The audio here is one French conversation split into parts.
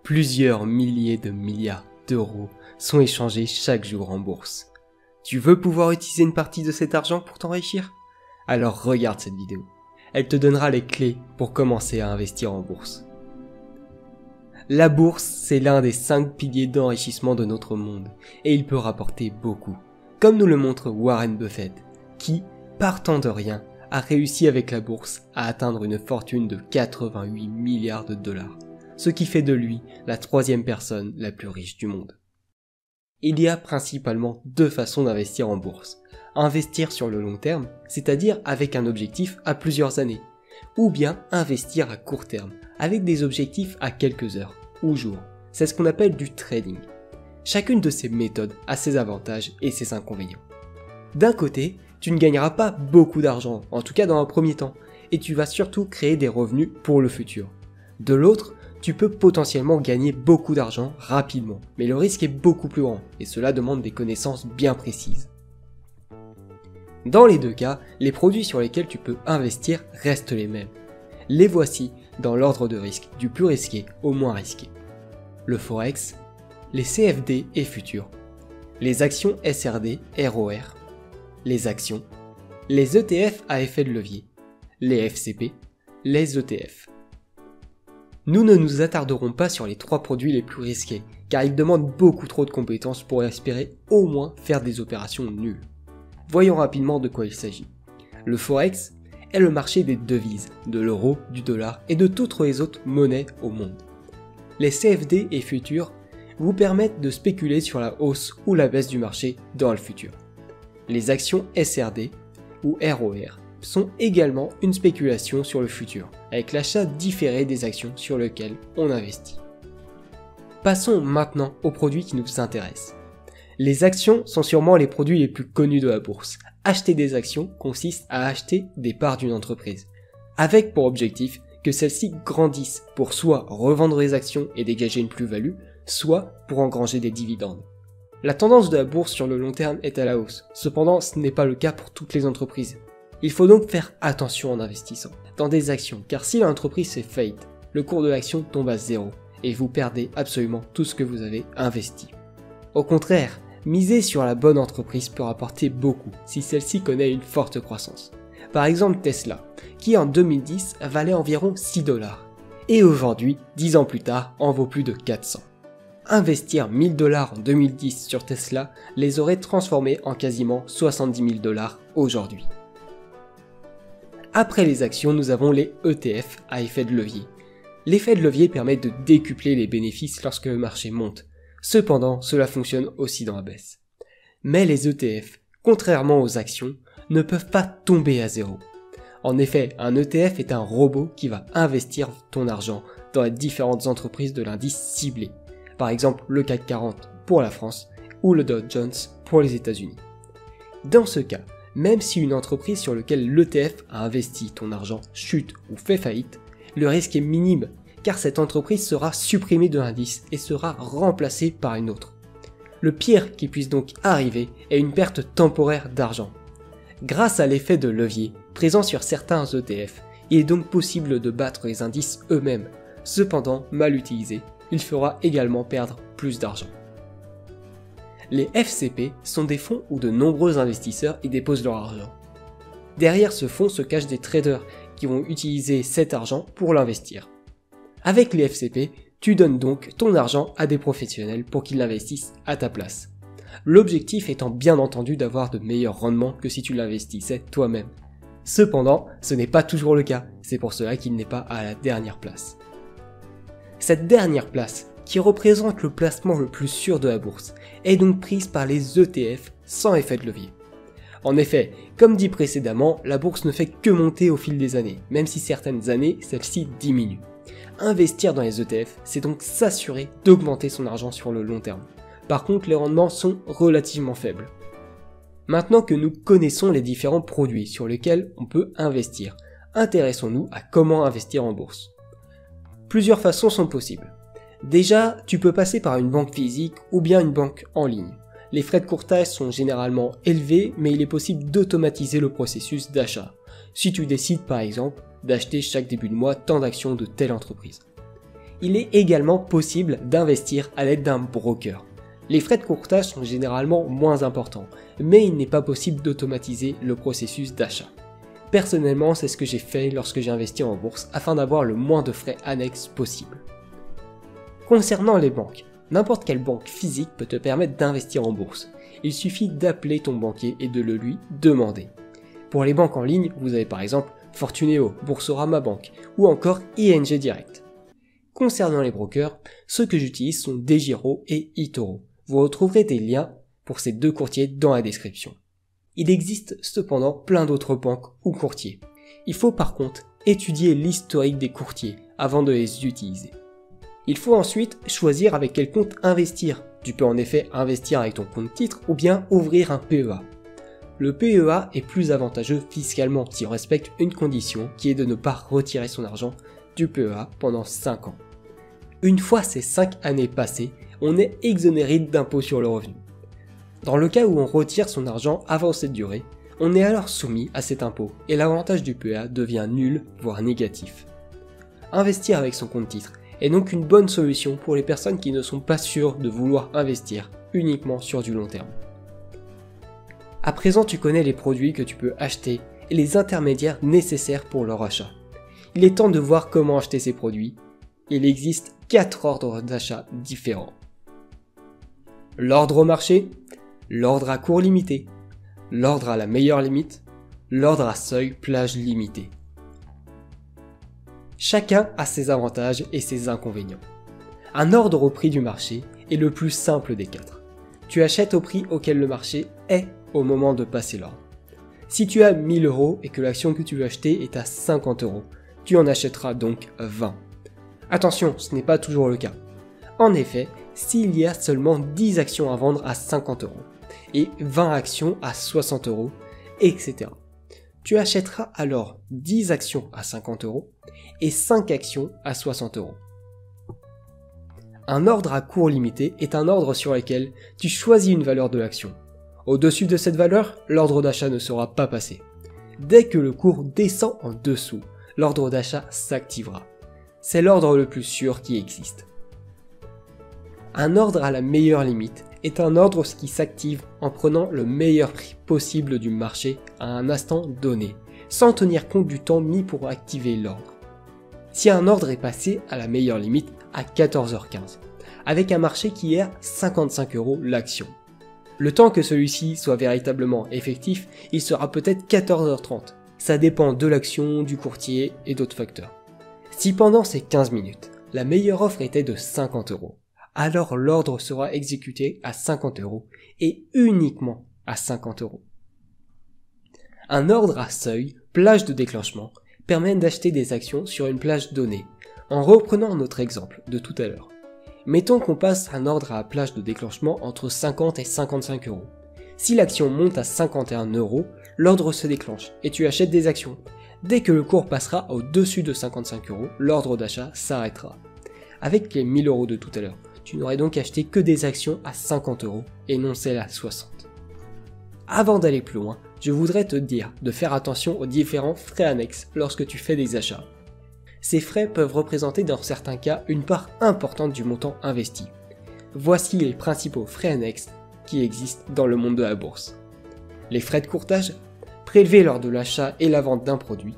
Plusieurs milliers de milliards d'euros sont échangés chaque jour en bourse. Tu veux pouvoir utiliser une partie de cet argent pour t'enrichir? Alors regarde cette vidéo. Elle te donnera les clés pour commencer à investir en bourse. La bourse, c'est l'un des 5 piliers d'enrichissement de notre monde et il peut rapporter beaucoup. Comme nous le montre Warren Buffett, qui, partant de rien, a réussi avec la bourse à atteindre une fortune de 88 milliards de dollars, ce qui fait de lui la 3e personne la plus riche du monde. Il y a principalement 2 façons d'investir en bourse. Investir sur le long terme, c'est-à-dire avec un objectif à plusieurs années, ou bien investir à court terme, avec des objectifs à quelques heures ou jours. C'est ce qu'on appelle du trading. Chacune de ces méthodes a ses avantages et ses inconvénients. D'un côté, tu ne gagneras pas beaucoup d'argent, en tout cas dans un premier temps, et tu vas surtout créer des revenus pour le futur. De l'autre, tu peux potentiellement gagner beaucoup d'argent rapidement, mais le risque est beaucoup plus grand, et cela demande des connaissances bien précises. Dans les 2 cas, les produits sur lesquels tu peux investir restent les mêmes. Les voici dans l'ordre de risque, du plus risqué au moins risqué. Le Forex, les CFD et futurs, les actions SRD, ROR, les actions, les ETF à effet de levier, les FCP, les ETF. Nous ne nous attarderons pas sur les 3 produits les plus risqués, car ils demandent beaucoup trop de compétences pour espérer au moins faire des opérations nulles. Voyons rapidement de quoi il s'agit. Le Forex est le marché des devises, de l'euro, du dollar et de toutes les autres monnaies au monde. Les CFD et futurs vous permettent de spéculer sur la hausse ou la baisse du marché dans le futur. Les actions SRD ou ROR sont également une spéculation sur le futur, avec l'achat différé des actions sur lesquelles on investit. Passons maintenant aux produits qui nous intéressent. Les actions sont sûrement les produits les plus connus de la bourse. Acheter des actions consiste à acheter des parts d'une entreprise, avec pour objectif que celle-ci grandisse pour soit revendre les actions et dégager une plus-value, soit pour engranger des dividendes. La tendance de la bourse sur le long terme est à la hausse, cependant ce n'est pas le cas pour toutes les entreprises. Il faut donc faire attention en investissant dans des actions, car si l'entreprise fait faillite, le cours de l'action tombe à 0 et vous perdez absolument tout ce que vous avez investi. Au contraire, miser sur la bonne entreprise peut rapporter beaucoup si celle-ci connaît une forte croissance. Par exemple Tesla, qui en 2010 valait environ 6 $, et aujourd'hui, 10 ans plus tard, en vaut plus de 400. Investir 1000 $ en 2010 sur Tesla les aurait transformés en quasiment 70 000 $ aujourd'hui. Après les actions, nous avons les ETF à effet de levier. L'effet de levier permet de décupler les bénéfices lorsque le marché monte. Cependant, cela fonctionne aussi dans la baisse. Mais les ETF, contrairement aux actions, ne peuvent pas tomber à 0. En effet, un ETF est un robot qui va investir ton argent dans les différentes entreprises de l'indice ciblé. Par exemple, le CAC 40 pour la France ou le Dow Jones pour les États-Unis. Dans ce cas, même si une entreprise sur laquelle l'ETF a investi ton argent chute ou fait faillite, le risque est minime car cette entreprise sera supprimée de l'indice et sera remplacée par une autre. Le pire qui puisse donc arriver est une perte temporaire d'argent. Grâce à l'effet de levier présent sur certains ETF, il est donc possible de battre les indices eux-mêmes. Cependant, mal utilisé, il fera également perdre plus d'argent. Les FCP sont des fonds où de nombreux investisseurs y déposent leur argent. Derrière ce fonds se cachent des traders qui vont utiliser cet argent pour l'investir. Avec les FCP, tu donnes donc ton argent à des professionnels pour qu'ils l'investissent à ta place. L'objectif étant bien entendu d'avoir de meilleurs rendements que si tu l'investissais toi-même. Cependant, ce n'est pas toujours le cas, c'est pour cela qu'il n'est pas à la dernière place. Cette dernière place, qui représente le placement le plus sûr de la bourse, est donc prise par les ETF sans effet de levier. En effet, comme dit précédemment, la bourse ne fait que monter au fil des années, même si certaines années, celle-ci diminue. Investir dans les ETF, c'est donc s'assurer d'augmenter son argent sur le long terme. Par contre, les rendements sont relativement faibles. Maintenant que nous connaissons les différents produits sur lesquels on peut investir, intéressons-nous à comment investir en bourse. Plusieurs façons sont possibles. Déjà, tu peux passer par une banque physique ou bien une banque en ligne. Les frais de courtage sont généralement élevés, mais il est possible d'automatiser le processus d'achat, si tu décides par exemple d'acheter chaque début de mois tant d'actions de telle entreprise. Il est également possible d'investir à l'aide d'un broker. Les frais de courtage sont généralement moins importants, mais il n'est pas possible d'automatiser le processus d'achat. Personnellement, c'est ce que j'ai fait lorsque j'ai investi en bourse afin d'avoir le moins de frais annexes possible. Concernant les banques, n'importe quelle banque physique peut te permettre d'investir en bourse. Il suffit d'appeler ton banquier et de le lui demander. Pour les banques en ligne, vous avez par exemple Fortuneo, Boursorama Bank ou encore ING Direct. Concernant les brokers, ceux que j'utilise sont DEGIRO et eToro. Vous retrouverez des liens pour ces deux courtiers dans la description. Il existe cependant plein d'autres banques ou courtiers. Il faut par contre étudier l'historique des courtiers avant de les utiliser. Il faut ensuite choisir avec quel compte investir. Tu peux en effet investir avec ton compte titre ou bien ouvrir un PEA. Le PEA est plus avantageux fiscalement si on respecte une condition qui est de ne pas retirer son argent du PEA pendant 5 ans. Une fois ces 5 années passées, on est exonéré d'impôt sur le revenu. Dans le cas où on retire son argent avant cette durée, on est alors soumis à cet impôt et l'avantage du PEA devient nul, voire négatif. Investir avec son compte titre est donc une bonne solution pour les personnes qui ne sont pas sûres de vouloir investir uniquement sur du long terme. À présent, tu connais les produits que tu peux acheter et les intermédiaires nécessaires pour leur achat. Il est temps de voir comment acheter ces produits. Il existe 4 ordres d'achat différents. L'ordre au marché, l'ordre à cours limité, l'ordre à la meilleure limite, l'ordre à seuil plage limité. Chacun a ses avantages et ses inconvénients. Un ordre au prix du marché est le plus simple des 4. Tu achètes au prix auquel le marché est au moment de passer l'ordre. Si tu as 1000 € et que l'action que tu veux acheter est à 50 €, tu en achèteras donc 20. Attention, ce n'est pas toujours le cas. En effet, s'il y a seulement 10 actions à vendre à 50 € et 20 actions à 60 €, etc. Tu achèteras alors 10 actions à 50 € et 5 actions à 60 €. Un ordre à cours limité est un ordre sur lequel tu choisis une valeur de l'action. Au-dessus de cette valeur, l'ordre d'achat ne sera pas passé. Dès que le cours descend en dessous, l'ordre d'achat s'activera. C'est l'ordre le plus sûr qui existe. Un ordre à la meilleure limite est un ordre qui s'active en prenant le meilleur prix possible du marché à un instant donné, sans tenir compte du temps mis pour activer l'ordre. Si un ordre est passé à la meilleure limite à 14h15, avec un marché qui est à 55 € l'action. Le temps que celui-ci soit véritablement effectif, il sera peut-être 14h30. Ça dépend de l'action, du courtier et d'autres facteurs. Si pendant ces 15 minutes, la meilleure offre était de 50 €, alors l'ordre sera exécuté à 50 € et uniquement à 50 €. Un ordre à seuil, plage de déclenchement, permet d'acheter des actions sur une plage donnée. En reprenant notre exemple de tout à l'heure, mettons qu'on passe un ordre à plage de déclenchement entre 50 et 55 €. Si l'action monte à 51 €, l'ordre se déclenche et tu achètes des actions. Dès que le cours passera au-dessus de 55 €, l'ordre d'achat s'arrêtera. Avec les 1000 € de tout à l'heure, tu n'aurais donc acheté que des actions à 50 € et non celles à 60. Avant d'aller plus loin, je voudrais te dire de faire attention aux différents frais annexes lorsque tu fais des achats. Ces frais peuvent représenter dans certains cas une part importante du montant investi. Voici les principaux frais annexes qui existent dans le monde de la bourse. Les frais de courtage, prélevés lors de l'achat et la vente d'un produit.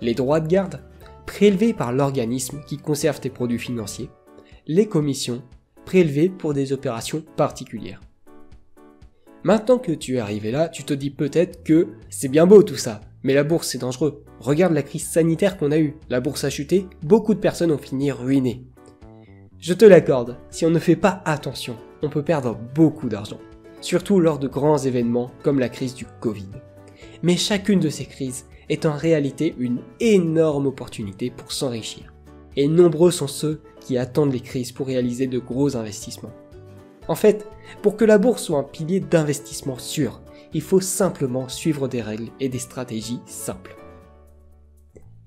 Les droits de garde, prélevés par l'organisme qui conserve tes produits financiers. Les commissions, prélevées pour des opérations particulières. Maintenant que tu es arrivé là, tu te dis peut-être que c'est bien beau tout ça, mais la bourse c'est dangereux. Regarde la crise sanitaire qu'on a eue, la bourse a chuté, beaucoup de personnes ont fini ruinées. Je te l'accorde, si on ne fait pas attention, on peut perdre beaucoup d'argent, surtout lors de grands événements comme la crise du Covid. Mais chacune de ces crises est en réalité une énorme opportunité pour s'enrichir. Et nombreux sont ceux qui attendent les crises pour réaliser de gros investissements. En fait, pour que la bourse soit un pilier d'investissement sûr, il faut simplement suivre des règles et des stratégies simples.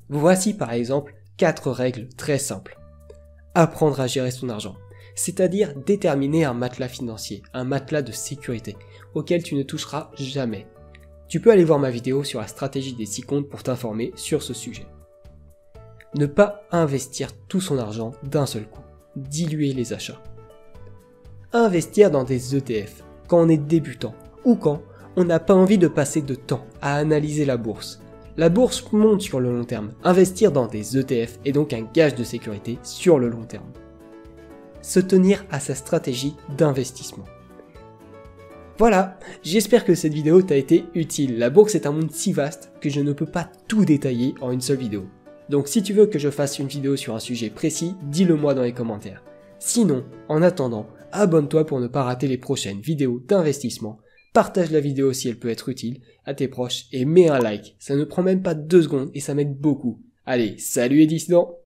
Voici par exemple 4 règles très simples. Apprendre à gérer son argent, c'est-à-dire déterminer un matelas financier, un matelas de sécurité, auquel tu ne toucheras jamais. Tu peux aller voir ma vidéo sur la stratégie des 6 comptes pour t'informer sur ce sujet. Ne pas investir tout son argent d'un seul coup. Diluer les achats. Investir dans des ETF quand on est débutant ou quand on n'a pas envie de passer de temps à analyser la bourse. La bourse monte sur le long terme. Investir dans des ETF est donc un gage de sécurité sur le long terme. Se tenir à sa stratégie d'investissement. Voilà, j'espère que cette vidéo t'a été utile. La bourse est un monde si vaste que je ne peux pas tout détailler en une seule vidéo. Donc si tu veux que je fasse une vidéo sur un sujet précis, dis-le moi dans les commentaires. Sinon, en attendant, abonne-toi pour ne pas rater les prochaines vidéos d'investissement. Partage la vidéo si elle peut être utile à tes proches et mets un like. Ça ne prend même pas 2 secondes et ça m'aide beaucoup. Allez, salut les dissidents!